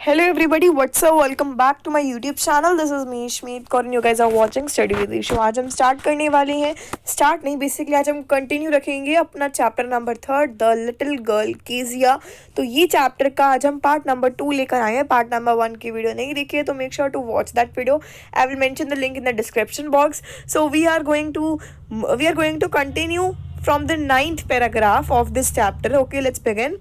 Hello everybody, what's up? Welcome back to my YouTube channel. This is me Shmeet Kaur and you guys are watching Study with Ishu. आज हम start करने वाले हैं, start नहीं basically आज हम continue रखेंगे अपना chapter number 3 the little girl Kezia. तो ये चैप्टर का आज हम पार्ट नंबर 2 लेकर आए हैं। पार्ट नंबर 1 की वीडियो नहीं देखी है तो make sure to watch that video. I will mention the link in the description box. So we are going to continue from the 9th paragraph of this chapter. Okay, let's begin.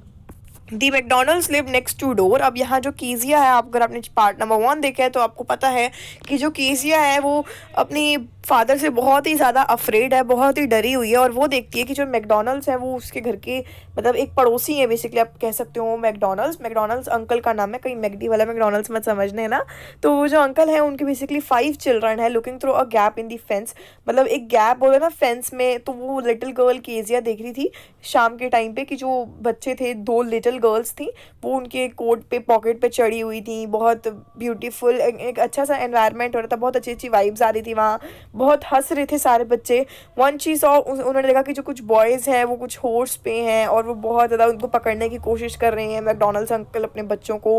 The McDonalds live next to door. अब यहाँ जो कीजिया है, आप अगर आपने part number 1 देखा है तो आपको पता है कि जो कीजिया है वो अपनी फादर से बहुत ही ज़्यादा अफ्रेड है, बहुत ही डरी हुई है। और वो देखती है कि जो मैकडोनल्ड्स है वो उसके घर के मतलब एक पड़ोसी है, बेसिकली आप कह सकते हो। मैकडोनल्ड्स अंकल का नाम है, कहीं मैकडी वाला मैकडोनल्ड्स मत समझने ना। तो वो जो अंकल है उनके बेसिकली 5 चिल्ड्रन है looking through a gap in the fence, मतलब एक गैप बोले ना फेंस में। तो वो लिटिल गर्ल कीजिया देख रही थी शाम के टाइम पे कि जो बच्चे थे, 2 लिटिल गर्ल्स थी, वो उनके कोट पे पॉकेट पे चढ़ी हुई थी। बहुत ब्यूटीफुल एक अच्छा सा एनवायरनमेंट हो रहा था, बहुत अच्छी अच्छी वाइब्स आ रही थी वहाँ, बहुत हंस रहे थे सारे बच्चे। वन चीज़ और उन्होंने देखा कि जो कुछ बॉयज़ हैं वो कुछ हॉर्स पे हैं और वो बहुत ज़्यादा उनको पकड़ने की कोशिश कर रहे हैं मैकडोनल्ड्स अंकल अपने बच्चों को।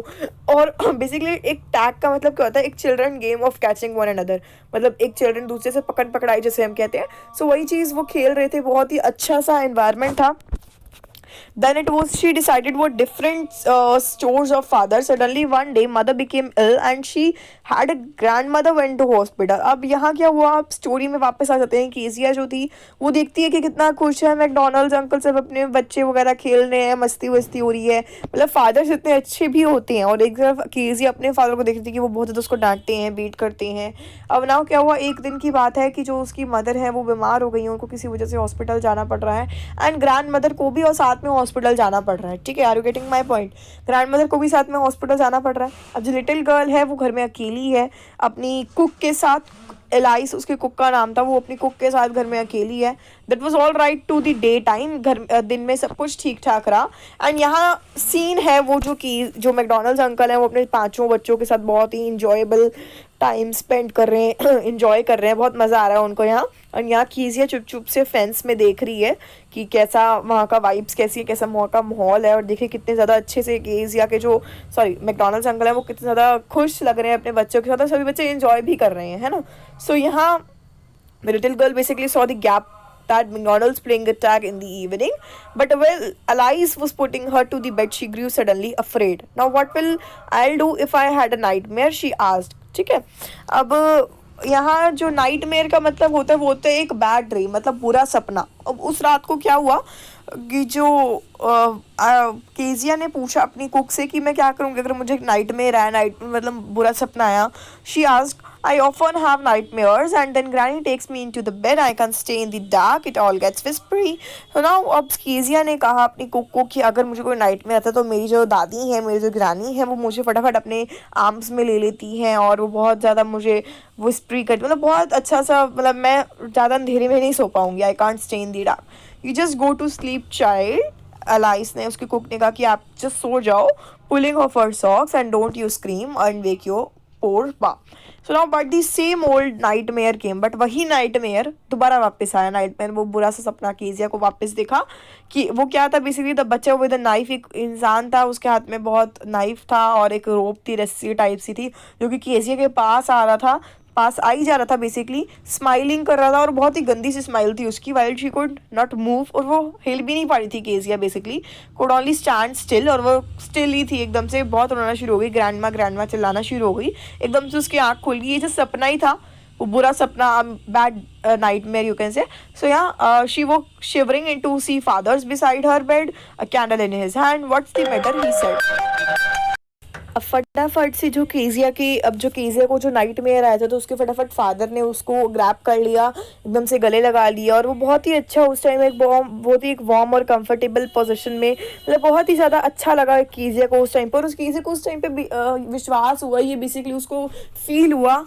और बेसिकली एक टैग का मतलब क्या होता है, एक children game of catching one another, मतलब एक चिल्ड्रन दूसरे से पकड़ पकड़ाई जैसे हम कहते हैं। सो वही चीज़ वो खेल रहे थे, बहुत ही अच्छा सा एनवायरनमेंट था। Then it was she decided what different stores of father. Suddenly one day mother became ill and she had a grandmother went to hospital. अब यहाँ क्या हुआ, आप स्टोरी में वापस आ जाते हैं। कीजिया जो थी वो देखती है कि कितना खुश है मैकडोनल्ड्स अंकल, सब अपने बच्चे वगैरह खेल रहे हैं, मस्ती वस्ती हो रही है। मतलब फादर्स इतने अच्छे भी होते हैं। और एक तरफ कीजिया अपने फादर को देखती थी कि वो बहुत ज़्यादा उसको डांटते हैं, बीट करते हैं। अब ना क्या हुआ, एक दिन की बात है कि जो उसकी मदर है वो बीमार हो गई है, उनको किसी वजह से हॉस्पिटल जाना पड़ रहा है एंड ग्रैंड मदर को भी और साथ में हॉस्पिटल जाना पड़ रहा है। ठीक है, are you getting my point? Grand mother को भी साथ में हॉस्पिटल जाना पड़ रहा है। अब जो लिटिल गर्ल है वो घर में अकेली है अपनी कुक के साथ। एलाइस उसके कुक का नाम था, वो अपनी कुक के साथ घर में अकेली है। That was all right to the day time, घर दिन में सब कुछ ठीक ठाक रहा। एंड यहाँ सीन है वो जो मैकडोनल्ड्स अंकल हैं वो अपने 5 बच्चों के साथ बहुत ही इंजॉयबल टाइम स्पेंड कर रहे हैं, इंजॉय कर रहे हैं, बहुत मज़ा आ रहा है उनको यहाँ। और यहाँ कीजिया चुप चुप से फेंस में देख रही है कि कैसा वहाँ का वाइब्स कैसी है, कैसा वहाँ का माहौल है। और देखिए कितने ज़्यादा अच्छे से कीजिया के जो मैकडोनल्ड्स अंकल हैं वो कितने ज़्यादा खुश लग रहे हैं अपने बच्चों के साथ, और सभी बच्चे इंजॉय भी कर रहे हैं, है ना। सो यहाँ little girl basically saw the gap that McDonald's playing a tag in the evening. But while Alice was putting her to the bed, she grew suddenly afraid. Now what will I'll do if I had a nightmare? She asked. ठीक है, अब यहाँ जो nightmare का मतलब होता है वो होता है एक बैड ड्रीम, मतलब बुरा सपना। अब उस रात को क्या हुआ कि जो कीजिया ने पूछा अपनी कुक से कि मैं क्या करूँगी अगर मुझे नाइटमेयर आया, नाइट मतलब बुरा सपना आया। She asked, I often have nightmares and then Granny takes me into the bed. I can't stay in the dark. It all gets whispery. So now अब कीजिया ने कहा अपनी कुक को कि अगर मुझे कोई नाइटमेयर आता है तो मेरी जो दादी है, मेरी जो ग्रानी है, वो मुझे फटाफट अपने आर्म्स में ले लेती हैं और वो बहुत ज़्यादा मुझे विस्परी करती, मतलब बहुत अच्छा सा, मतलब मैं ज़्यादा अंधेरे में नहीं सो पाऊँगी। I can't stay in the dark. You just go to sleep, child. Alice ने, उसकी कुक ने कहा कि आप जस्ट सो जाओ, pulling off her socks and don't you scream and wake your poor बा। So now but the same old nightmare came, but वही नाइटमेयर दोबारा वापस आया। नाइटमेयर वो बुरा सा सपना कीजिया को वापस देखा कि वो क्या था, बेसिकली द बच्चा विद अ नाइफ, एक इंसान था उसके हाथ में बहुत नाइफ था और एक रोप थी, रस्सी टाइप सी थी, जो कि कीजिया के पास आ रहा था, पास आई जा रहा था, बेसिकली स्माइलिंग कर रहा था और बहुत ही गंदी सी स्माइल थी उसकी। While she could not move, और वो हिल भी नहीं पा रही थी Kezia, basically could only stand still, और वो स्टिल ही थी। एकदम से बहुत रोना शुरू हो गई, ग्रैंडमा चिल्लाना शुरू हो गई। एकदम से उसकी आँख खुल गई। ये जो सपना ही था वो बुरा सपना, bad nightmare you can say. सो यहाँ she woke shivering into see fathers beside her bed, a candle in his hand. What's the matter, he said. अब फटाफट से जो कीजिया को जो नाइटमेयर आया था तो उसके फटाफट फादर ने उसको ग्रैब कर लिया, एकदम से गले लगा लिया। और वो बहुत ही अच्छा उस टाइम बहुत ही एक वार्म और कंफर्टेबल पोजीशन में, मतलब बहुत ही ज़्यादा अच्छा लगा कीजिया को उस टाइम पर। उस कीजिया को उस टाइम पे विश्वास हुआ, ये बेसिकली उसको फील हुआ,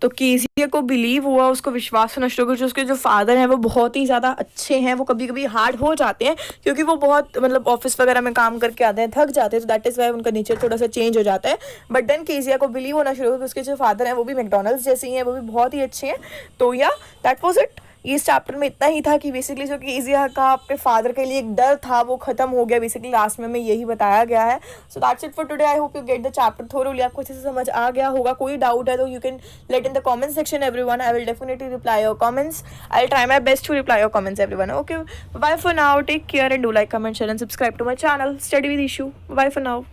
तो कीजिया को बिलीव हुआ, उसको विश्वास होना शुरू हुआ उसके जो फादर हैं वो बहुत ही ज़्यादा अच्छे हैं। वो कभी कभी हार्ड हो जाते हैं क्योंकि वो बहुत मतलब ऑफिस वगैरह में काम करके आते हैं, थक जाते हैं, तो दैट इज़ वाई उनका नेचर थोड़ा सा चेंज हो जाता है। बट देन कीजिया को बिलीव होना शुरू हुआ कि उसके जो फादर हैं वो भी मैकडोनल्ड्स जैसे ही हैं, वो भी बहुत ही अच्छे हैं। तो या दैट वॉज इट। ये इस चैप्टर में इतना ही था कि बेसिकली जो कीजिया का आपके फादर के लिए एक डर था वो खत्म हो गया बेसिकली लास्ट में यही बताया गया है. So that's it for today. I hope you get the chapter thoroughly. आपको अच्छे से समझ आ गया होगा. कोई डाउट है तो you can let in the comment section everyone. I will definitely reply your comments. I will try my best to reply your comments everyone. Okay, bye for now. Take care and do like, comment, share and subscribe to my channel study with Ishu. Bye for now.